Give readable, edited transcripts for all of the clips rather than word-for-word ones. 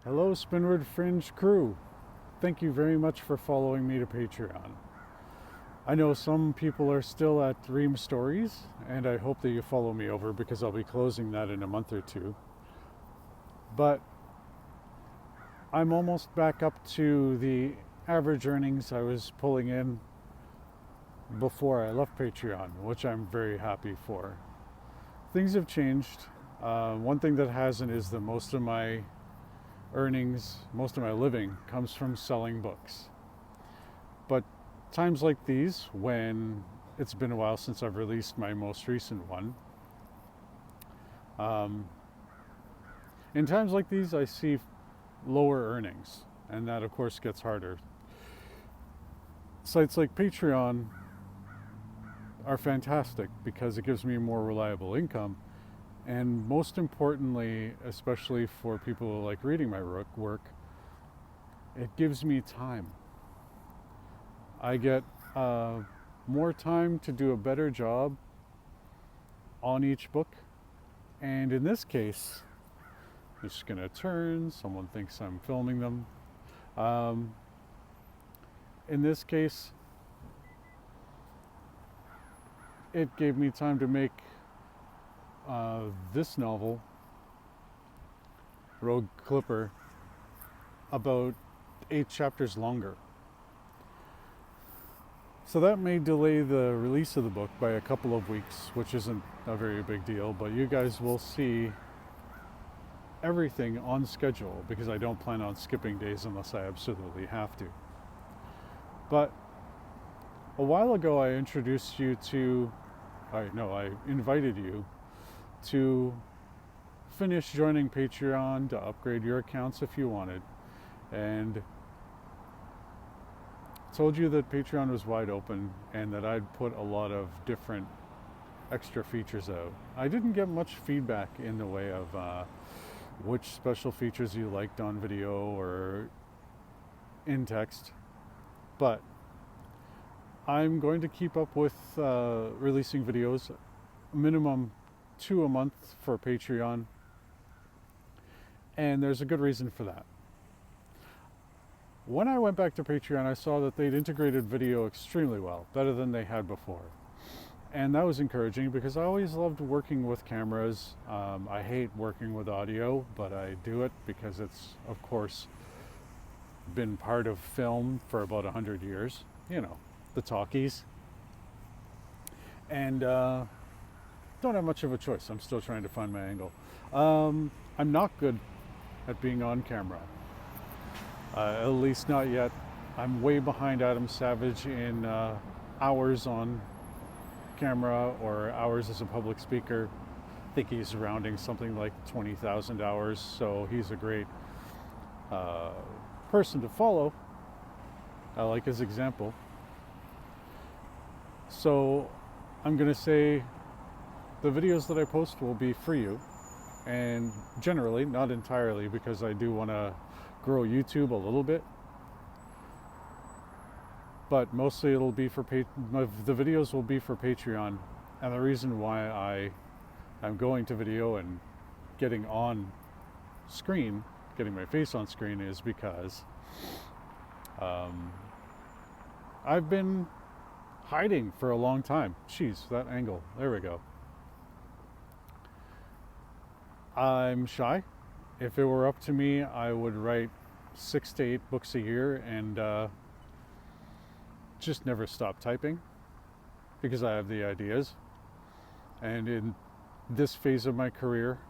Hello, Spinward Fringe crew. Thank you very much for following me to Patreon. I know some people are still at Ream Stories, and I hope that you follow me over because I'll be closing that in a month or two. But I'm almost back up to the average earnings I was pulling in before I left Patreon, which I'm very happy for. Things have changed. One thing that hasn't is that most of my earnings, most of my living comes from selling books. But times like these, when it's been a while since I've released my most recent one, in times like these, I see lower earnings, and that of course gets harder. Sites like Patreon are fantastic because it gives me more reliable income, and most importantly, especially for people who like reading my work, it gives me time. I get more time to do a better job on each book, and in this case, I'm just gonna turn, someone thinks I'm filming them. In this case, it gave me time to make this novel, Rogue Clipper, about 8 chapters longer. So that may delay the release of the book by a couple of weeks, which isn't a very big deal, but you guys will see everything on schedule because I don't plan on skipping days unless I absolutely have to. But a while ago I introduced you to, I invited you to finish joining Patreon, to upgrade your accounts if you wanted, and told you that Patreon was wide open and that I'd put a lot of different extra features out. I didn't get much feedback in the way of which special features you liked on video or in text, but I'm going to keep up with releasing videos, minimum 2 a month for Patreon, and there's a good reason for that. When I went back to Patreon, I saw that they'd integrated video extremely well, better than they had before. And that was encouraging because I always loved working with cameras. I hate working with audio, but I do it because it's, of course, been part of film for about 100 years. You know, the talkies. And don't have much of a choice. I'm still trying to find my angle. I'm not good at being on camera. At least not yet. I'm way behind Adam Savage in hours on camera or hours as a public speaker. I think he's rounding something like 20,000 hours, so he's a great person to follow. I like his example. So I'm going to say the videos that I post will be for you, and generally, not entirely, because I do want to grow YouTube a little bit, but mostly it'll be for the videos will be for Patreon. And the reason why I'm going to video and getting on screen, getting my face on screen, is because I've been hiding for a long time. Jeez, that angle. There we go. I'm shy. If it were up to me, I would write 6 to 8 books a year and just never stop typing because I have the ideas. And in this phase of my career,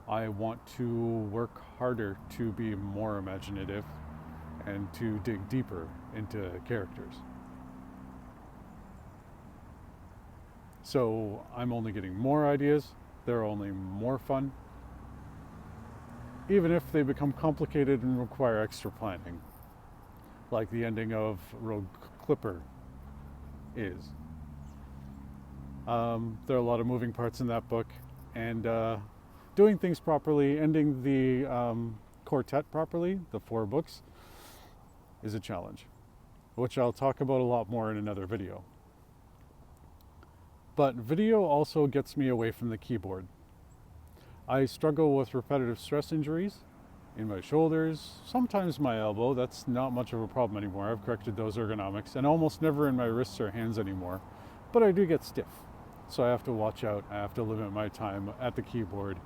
I want to work harder to be more imaginative and to dig deeper into characters. So I'm only getting more ideas. They're only more fun, even if they become complicated and require extra planning, like the ending of Rogue Clipper is. There are a lot of moving parts in that book, and doing things properly, ending the quartet properly, the 4 books, is a challenge, which I'll talk about a lot more in another video. But video also gets me away from the keyboard. I struggle with repetitive stress injuries, in my shoulders, sometimes my elbow. That's not much of a problem anymore. I've corrected those ergonomics, and almost never in my wrists or hands anymore. But I do get stiff. So I have to watch out. I have to limit my time at the keyboard,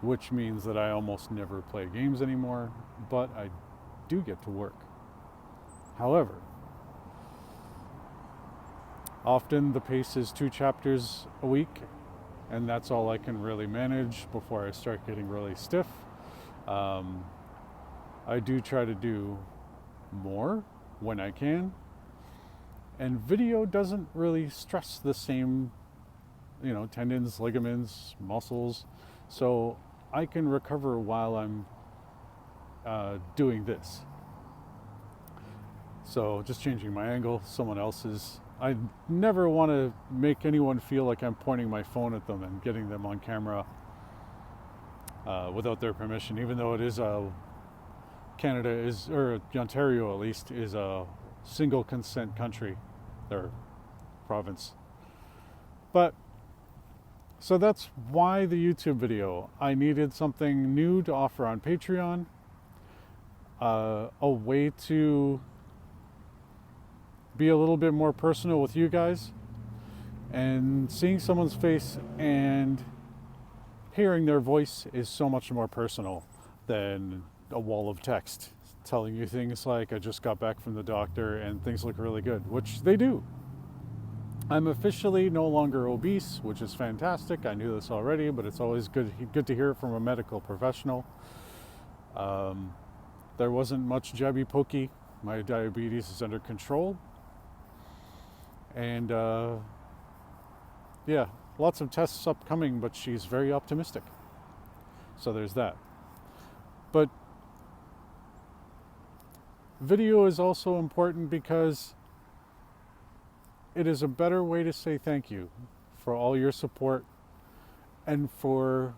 which means that I almost never play games anymore, but I do get to work. However, often the pace is 2 chapters a week, and that's all I can really manage before I start getting really stiff. I do try to do more when I can, and video doesn't really stress the same, tendons, ligaments, muscles, so I can recover while I'm doing this. So just changing my angle, someone else's. I never want to make anyone feel like I'm pointing my phone at them and getting them on camera without their permission, even though it is Canada is, or Ontario at least, is a single consent country or province. But so that's why the YouTube video. I needed something new to offer on Patreon, a way to be a little bit more personal with you guys, and seeing someone's face and hearing their voice is so much more personal than a wall of text telling you things like I just got back from the doctor and things look really good, which they do. I'm officially no longer obese, which is fantastic. I knew this already, but it's always good to hear it from a medical professional. There wasn't much jabby pokey. My diabetes is under control. And lots of tests upcoming, but she's very optimistic. So there's that. But video is also important because it is a better way to say thank you for all your support and for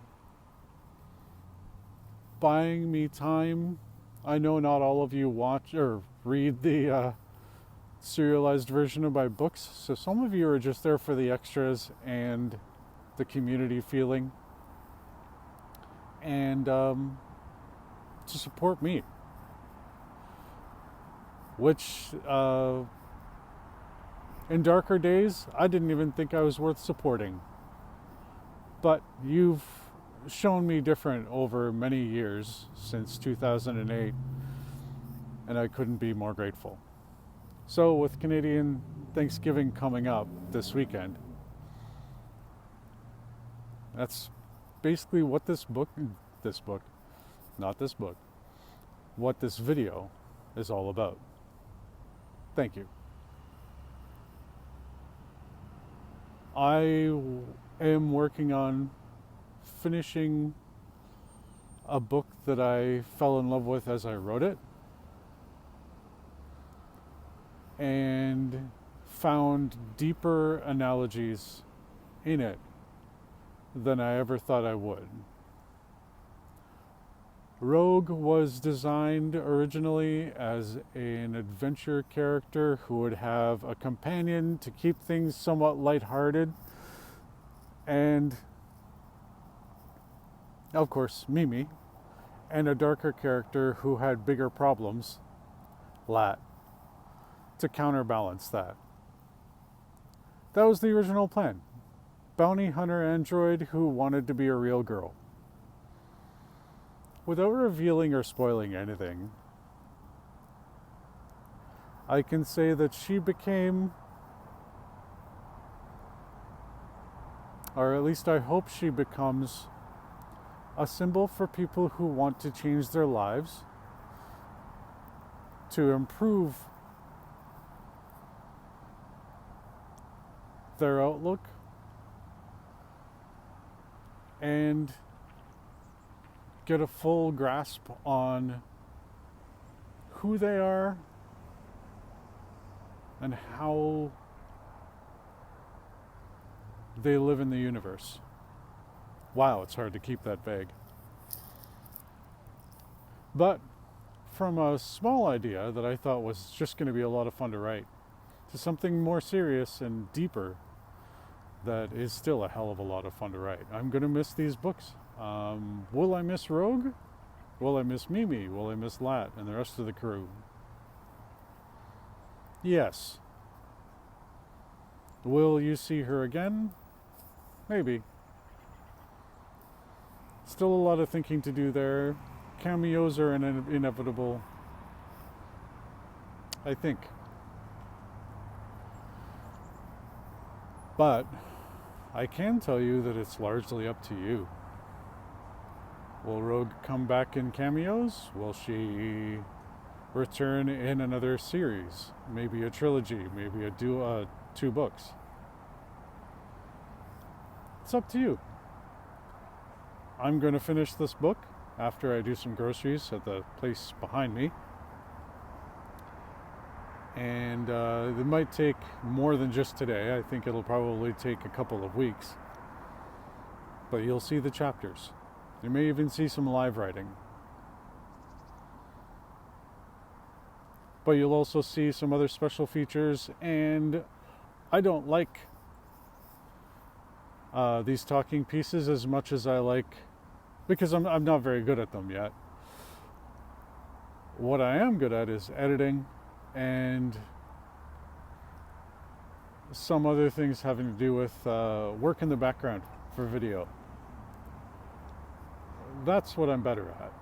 buying me time. I know not all of you watch or read the serialized version of my books, so some of you are just there for the extras and the community feeling and to support me, which in darker days I didn't even think I was worth supporting, but you've shown me different over many years since 2008, and I couldn't be more grateful. So with Canadian Thanksgiving coming up this weekend, that's basically what what this video is all about. Thank you. I am working on finishing a book that I fell in love with as I wrote it, and found deeper analogies in it than I ever thought I would. Rogue was designed originally as an adventure character who would have a companion to keep things somewhat lighthearted, and of course Mimi, and a darker character who had bigger problems, Lat, to counterbalance that. That was the original plan. Bounty hunter android who wanted to be a real girl. Without revealing or spoiling anything, I can say that she became, or at least I hope she becomes, a symbol for people who want to change their lives, to improve their outlook, and get a full grasp on who they are and how they live in the universe. Wow, it's hard to keep that vague. But from a small idea that I thought was just going to be a lot of fun to write, to something more serious and deeper that is still a hell of a lot of fun to write. I'm going to miss these books. Will I miss Rogue? Will I miss Mimi? Will I miss Lat and the rest of the crew? Yes. Will you see her again? Maybe. Still a lot of thinking to do there. Cameos are inevitable, I think. But I can tell you that it's largely up to you. Will Rogue come back in cameos? Will she return in another series? Maybe a trilogy, maybe 2 books. It's up to you. I'm going to finish this book after I do some groceries at the place behind me. And it might take more than just today. I think it'll probably take a couple of weeks. But you'll see the chapters. You may even see some live writing. But you'll also see some other special features. And I don't like these talking pieces as much as I like, because I'm not very good at them yet. What I am good at is editing and some other things having to do with work in the background for video. That's what I'm better at.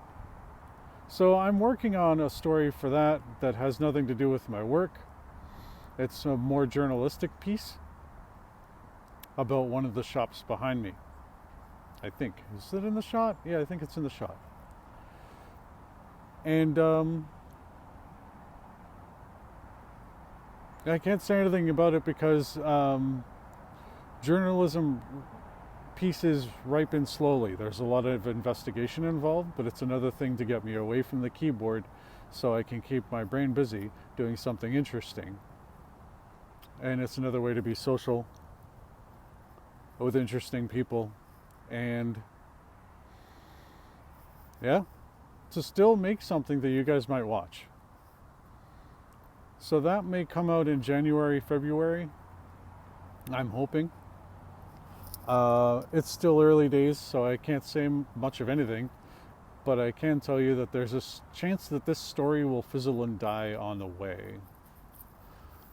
So I'm working on a story for that has nothing to do with my work. It's a more journalistic piece about one of the shops behind me. I think. Is it in the shot? Yeah, I think it's in the shot. And I can't say anything about it because journalism pieces ripen slowly. There's a lot of investigation involved, but it's another thing to get me away from the keyboard so I can keep my brain busy doing something interesting. And it's another way to be social with interesting people, and to still make something that you guys might watch. So that may come out in January, February, I'm hoping. It's still early days, so I can't say much of anything, but I can tell you that there's a chance that this story will fizzle and die on the way.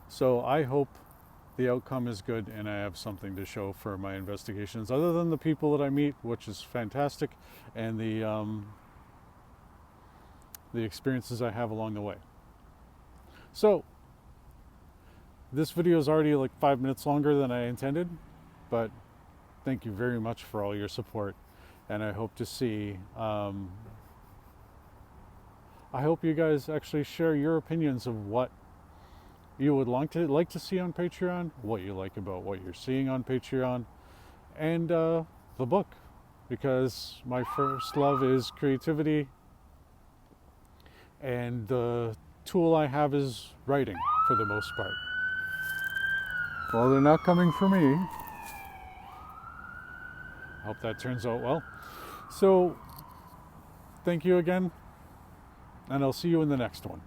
So I hope the outcome is good and I have something to show for my investigations, other than the people that I meet, which is fantastic, and the experiences I have along the way. So this video is already like 5 minutes longer than I intended, but thank you very much for all your support, and I hope to see I hope you guys actually share your opinions of what you would like to see on Patreon, what you like about what you're seeing on Patreon, and the book, because my first love is creativity, and the tool I have is writing for the most part. Well, they're not coming for me. Hope that turns out well. So, thank you again, and I'll see you in the next one.